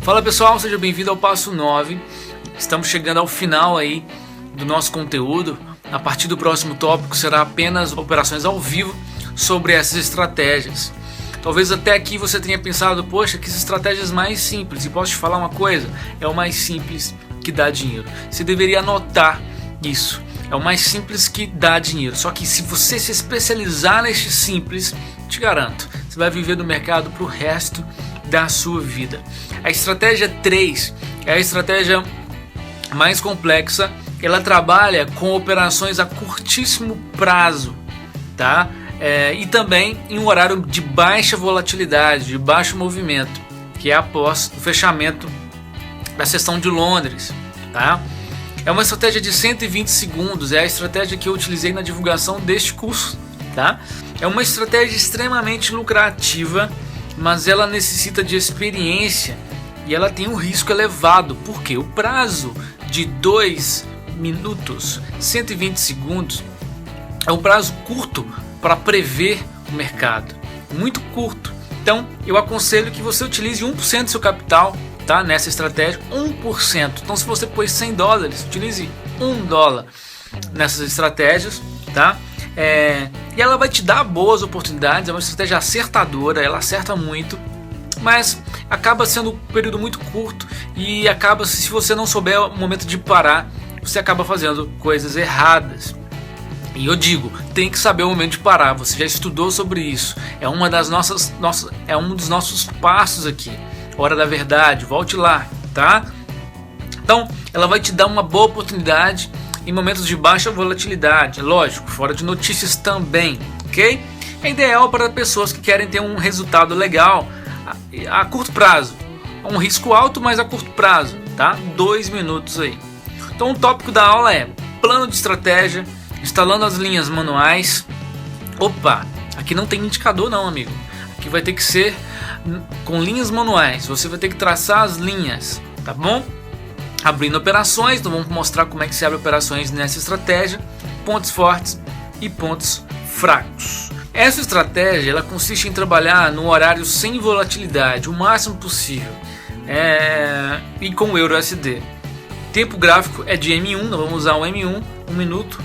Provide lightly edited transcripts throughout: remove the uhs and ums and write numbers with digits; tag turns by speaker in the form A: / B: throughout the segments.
A: Fala pessoal, seja bem-vindo ao passo 9. Estamos chegando ao final aí do nosso conteúdo. A partir do próximo tópico será apenas operações ao vivo sobre essas estratégias. Talvez até aqui você tenha pensado, poxa, que estratégias mais simples. E posso te falar uma coisa? É o mais simples que dá dinheiro. Você deveria anotar isso. É o mais simples que dá dinheiro. Só que se você se especializar neste simples, te garanto, você vai viver no mercado para o resto da sua vida. A estratégia 3 é a estratégia mais complexa. Ela trabalha com operações a curtíssimo prazo, tá? E também em um horário de baixa volatilidade, de baixo movimento, que é após o fechamento da sessão de Londres, tá? É uma estratégia de 120 segundos, é a estratégia que eu utilizei na divulgação deste curso, tá? É uma estratégia extremamente lucrativa, mas ela necessita de experiência e ela tem um risco elevado, porque o prazo de 2 minutos, 120 segundos, é um prazo curto para prever o mercado, muito curto. Então eu aconselho que você utilize 1% do seu capital, tá? Nessa estratégia, 1%. Então se você pôs $100, utilize $1 nessas estratégias, tá? E ela vai te dar boas oportunidades, é uma estratégia acertadora, ela acerta muito, mas acaba sendo um período muito curto e acaba, se você não souber o momento de parar, você acaba fazendo coisas erradas. E eu digo, tem que saber o momento de parar. Você já estudou sobre isso. É uma das é um dos nossos passos aqui. Hora da verdade, volte lá, tá? Então, ela vai te dar uma boa oportunidade em momentos de baixa volatilidade, lógico, fora de notícias também, ok? É ideal para pessoas que querem ter um resultado legal a curto prazo. Um risco alto, mas a curto prazo, tá? 2 minutos aí. Então, o tópico da aula é plano de estratégia, instalando as linhas manuais. Opa, aqui não tem indicador não, amigo. Aqui vai ter que ser com linhas manuais. Você vai ter que traçar as linhas, tá bom? Abrindo operações, então vamos mostrar como é que se abre operações nessa estratégia, pontos fortes e pontos fracos. Essa estratégia ela consiste em trabalhar no horário sem volatilidade, o máximo possível, e com o EURUSD. Tempo gráfico é de M1, nós vamos usar o M1, 1 minuto,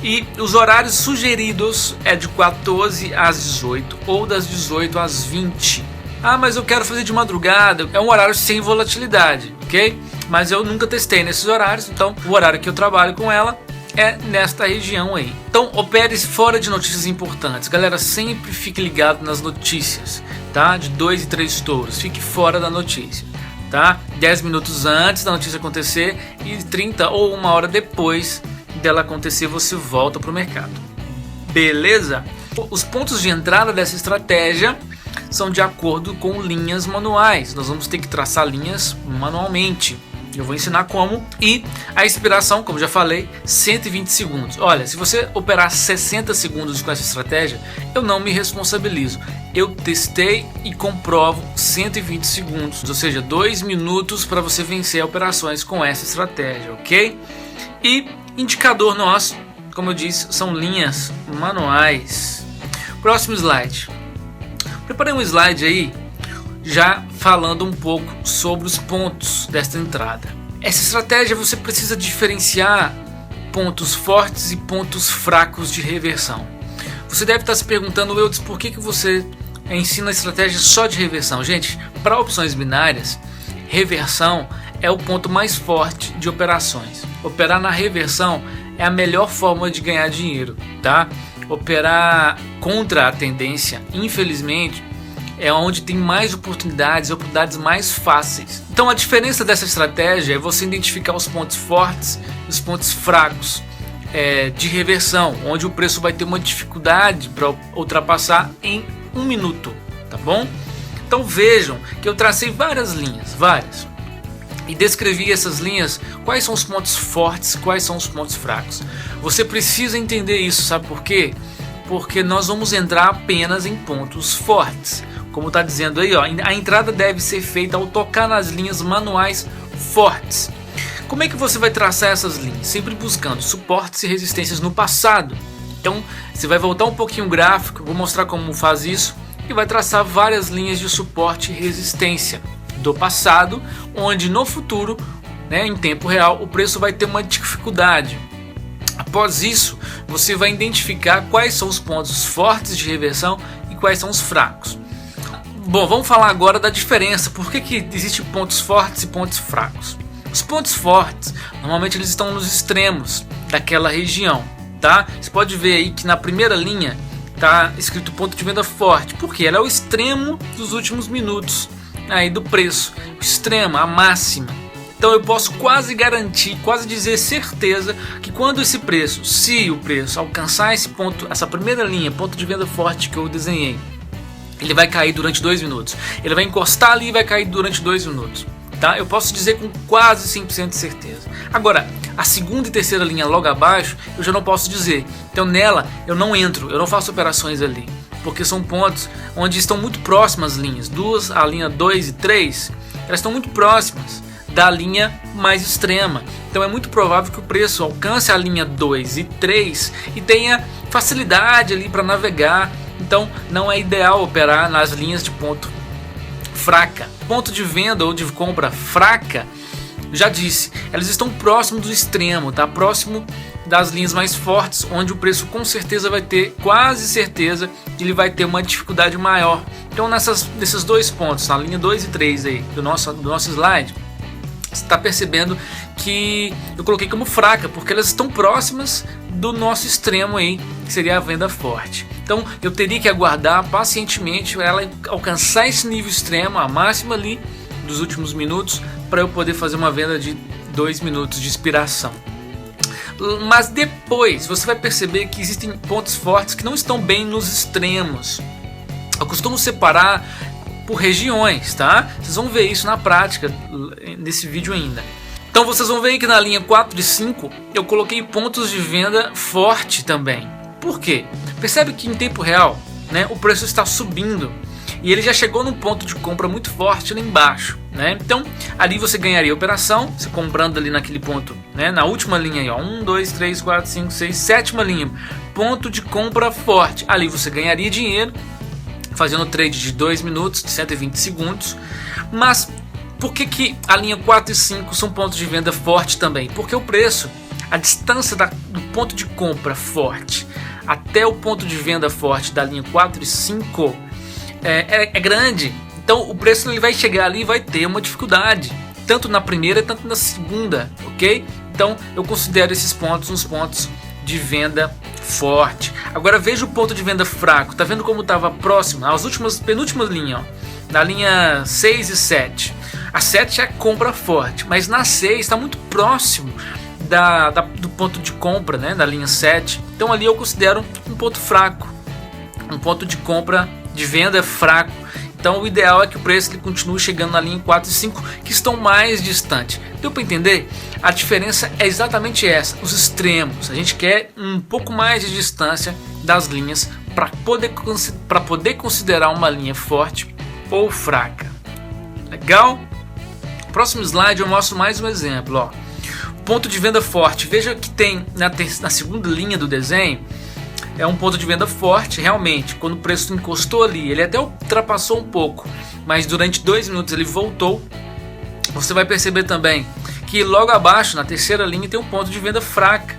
A: e os horários sugeridos é de 14 às 18 ou das 18 às 20. Ah, mas eu quero fazer de madrugada, é um horário sem volatilidade, ok? Mas eu nunca testei nesses horários, então o horário que eu trabalho com ela é nesta região aí. Então opere fora de notícias importantes. Galera, sempre fique ligado nas notícias, tá? De 2 e 3 touros, fique fora da notícia, tá? 10 minutos antes da notícia acontecer e 30 ou 1 hora depois dela acontecer você volta para o mercado. Beleza? Os pontos de entrada dessa estratégia são de acordo com linhas manuais. Nós vamos ter que traçar linhas manualmente. Eu vou ensinar como. E a expiração, como já falei, 120 segundos. Olha, se você operar 60 segundos com essa estratégia, eu não me responsabilizo. Eu testei e comprovo 120 segundos, ou seja, 2 minutos para você vencer operações com essa estratégia, ok? E indicador nosso, como eu disse, são linhas manuais. Próximo slide. Preparei um slide aí já falando um pouco sobre os pontos desta entrada. Essa estratégia você precisa diferenciar pontos fortes e pontos fracos de reversão. Você deve estar se perguntando, Eudes, por que você ensina a estratégia só de reversão? Gente, para opções binárias, reversão é o ponto mais forte de operações. Operar na reversão é a melhor forma de ganhar dinheiro, tá? Operar contra a tendência, infelizmente, é onde tem mais oportunidades mais fáceis. Então a diferença dessa estratégia é você identificar os pontos fortes e os pontos fracos de reversão, onde o preço vai ter uma dificuldade para ultrapassar em 1 minuto, tá bom? Então vejam que eu tracei várias linhas, e descrevi essas linhas, quais são os pontos fortes, quais são os pontos fracos. Você precisa entender isso, sabe por quê? Porque nós vamos entrar apenas em pontos fortes. Como está dizendo aí, ó, a entrada deve ser feita ao tocar nas linhas manuais fortes. Como é que você vai traçar essas linhas? Sempre buscando suportes e resistências no passado. Então, você vai voltar um pouquinho o gráfico, vou mostrar como faz isso, e vai traçar várias linhas de suporte e resistência. do passado, onde no futuro, né, em tempo real, o preço vai ter uma dificuldade. Após isso, você vai identificar quais são os pontos fortes de reversão e quais são os fracos. Bom, vamos falar agora da diferença. Por que existem pontos fortes e pontos fracos? Os pontos fortes, normalmente eles estão nos extremos daquela região, tá? Você pode ver aí que na primeira linha está escrito ponto de venda forte, porque ela é o extremo dos últimos minutos aí do preço, o extremo, a máxima. Então eu posso quase garantir, quase dizer certeza que quando esse preço, se o preço alcançar esse ponto, essa primeira linha, ponto de venda forte que eu desenhei, ele vai cair durante 2 minutos. Ele vai encostar ali e vai cair durante 2 minutos. Tá? Eu posso dizer com quase 100% de certeza. Agora, a segunda e terceira linha logo abaixo, eu já não posso dizer. Então nela eu não entro, eu não faço operações ali. Porque são pontos onde estão muito próximas as linhas. A linha 2 e 3, elas estão muito próximas da linha mais extrema. Então é muito provável que o preço alcance a linha 2 e 3 e tenha facilidade ali para navegar. Então não é ideal operar nas linhas de ponto fraca. Ponto de venda ou de compra fraca, já disse, elas estão próximo do extremo, tá? Próximo das linhas mais fortes, onde o preço com certeza vai ter, quase certeza, que ele vai ter uma dificuldade maior. Então nesses 2 pontos, na linha 2 e 3 aí, do nosso slide, você está percebendo que eu coloquei como fraca, porque elas estão próximas do nosso extremo aí, que seria a venda forte. Então eu teria que aguardar pacientemente ela alcançar esse nível extremo, a máxima ali dos últimos minutos, para eu poder fazer uma venda de 2 minutos de expiração. Mas depois você vai perceber que existem pontos fortes que não estão bem nos extremos. Eu costumo separar por regiões, tá? Vocês vão ver isso na prática nesse vídeo ainda. Então vocês vão ver que na linha 4 e 5 eu coloquei pontos de venda forte também. Por quê? Percebe que em tempo real, né, o preço está subindo e ele já chegou num ponto de compra muito forte lá embaixo, né? Então ali você ganharia a operação, você comprando ali naquele ponto, né, na última linha aí, ó, 1, 2, 3, 4, 5, 6, sétima linha, ponto de compra forte. Ali você ganharia dinheiro fazendo trade de 2 minutos, de 120 segundos. Mas por que a linha 4 e 5 são pontos de venda forte também? Porque o preço, a distância do ponto de compra forte até o ponto de venda forte da linha 4 e 5 é grande. Então o preço ele vai chegar ali e vai ter uma dificuldade, tanto na primeira tanto na segunda, ok? Então eu considero esses pontos uns pontos de venda forte. Agora veja o ponto de venda fraco. Tá vendo como estava próximo? As penúltimas linhas, ó, na linha 6 e 7. A 7 é compra forte, mas na 6 está muito próximo do ponto de compra, né, da linha 7. Então ali eu considero um ponto fraco, um ponto de compra, de venda fraco. Então o ideal é que o preço ele continue chegando na linha 4 e 5, que estão mais distantes. Deu para entender? A diferença é exatamente essa, os extremos. A gente quer um pouco mais de distância das linhas para poder considerar uma linha forte ou fraca. Legal? Próximo slide eu mostro mais um exemplo, ó. Ponto de venda forte. Veja que tem na segunda linha do desenho, é um ponto de venda forte, realmente. Quando o preço encostou ali, ele até ultrapassou um pouco, mas durante 2 minutos ele voltou. Você vai perceber também que logo abaixo, na terceira linha, tem um ponto de venda fraca,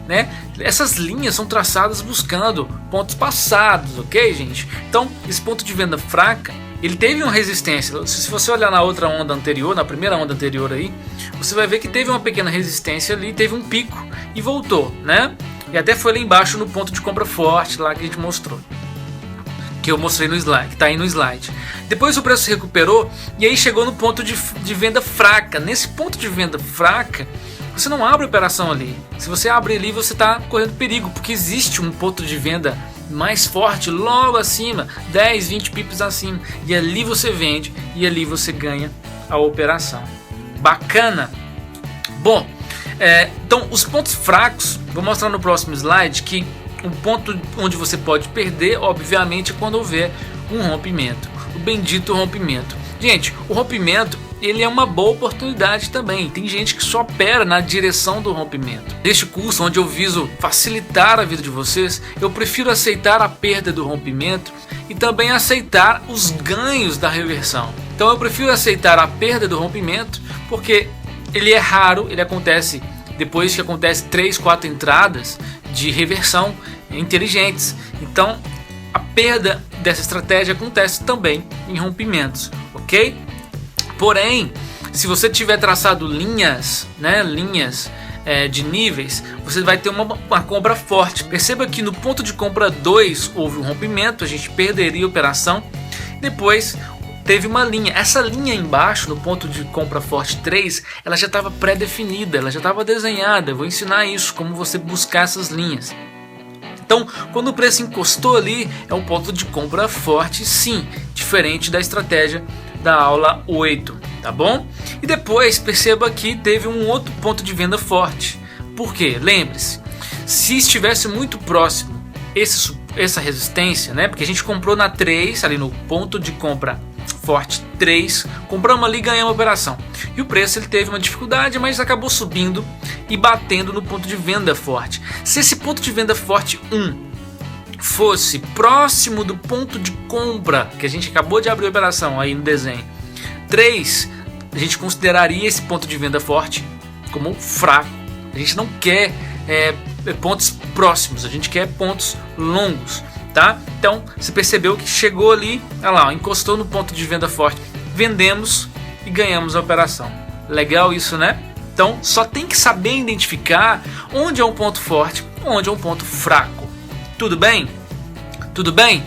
A: né? Essas linhas são traçadas buscando pontos passados, ok, gente? Então, esse ponto de venda fraca, ele teve uma resistência. Se você olhar na outra onda anterior, na primeira onda anterior aí, você vai ver que teve uma pequena resistência ali, teve um pico e voltou, né? E até foi lá embaixo no ponto de compra forte lá que a gente mostrou, que eu mostrei no slide, que está aí no slide. Depois o preço se recuperou e aí chegou no ponto de venda fraca. Nesse ponto de venda fraca, você não abre a operação ali. Se você abre ali, você está correndo perigo, porque existe um ponto de venda mais forte logo acima, 10, 20 pips acima, e ali você vende e ali você ganha a operação. Bacana? Bom, então os pontos fracos, vou mostrar no próximo slide que um ponto onde você pode perder, obviamente, é quando houver um rompimento, o bendito rompimento. Gente, o rompimento ele é uma boa oportunidade também. Tem gente que só opera na direção do rompimento. Neste curso, onde eu viso facilitar a vida de vocês, eu prefiro aceitar a perda do rompimento e também aceitar os ganhos da reversão. Então eu prefiro aceitar a perda do rompimento, porque ele é raro, ele acontece depois que acontece 3, 4 entradas de reversão inteligentes. Então a perda dessa estratégia acontece também em rompimentos, ok? Porém, se você tiver traçado linhas, né, de níveis, você vai ter uma compra forte. Perceba que no ponto de compra 2 houve um rompimento, a gente perderia a operação. Depois teve uma linha, essa linha embaixo no ponto de compra forte 3, ela já estava pré-definida, ela já estava desenhada. Eu vou ensinar isso, como você buscar essas linhas. Então, quando o preço encostou ali, é um ponto de compra forte, sim, diferente da estratégia da aula 8, tá bom? E depois perceba que teve um outro ponto de venda forte. Por quê? Lembre-se, se estivesse muito próximo essa resistência, né? Porque a gente comprou na 3, ali no ponto de compra forte 3, compramos ali e ganhamos a operação. E o preço ele teve uma dificuldade, mas acabou subindo e batendo no ponto de venda forte. Se esse ponto de venda forte 1 fosse próximo do ponto de compra que a gente acabou de abrir a operação aí no desenho 3, a gente consideraria esse ponto de venda forte como fraco. A gente não quer pontos próximos, a gente quer pontos longos, tá? Então você percebeu que chegou ali, olha lá, encostou no ponto de venda forte, vendemos e ganhamos a operação. Legal isso, né? Então só tem que saber identificar onde é um ponto forte, onde é um ponto fraco. Tudo bem? Tudo bem?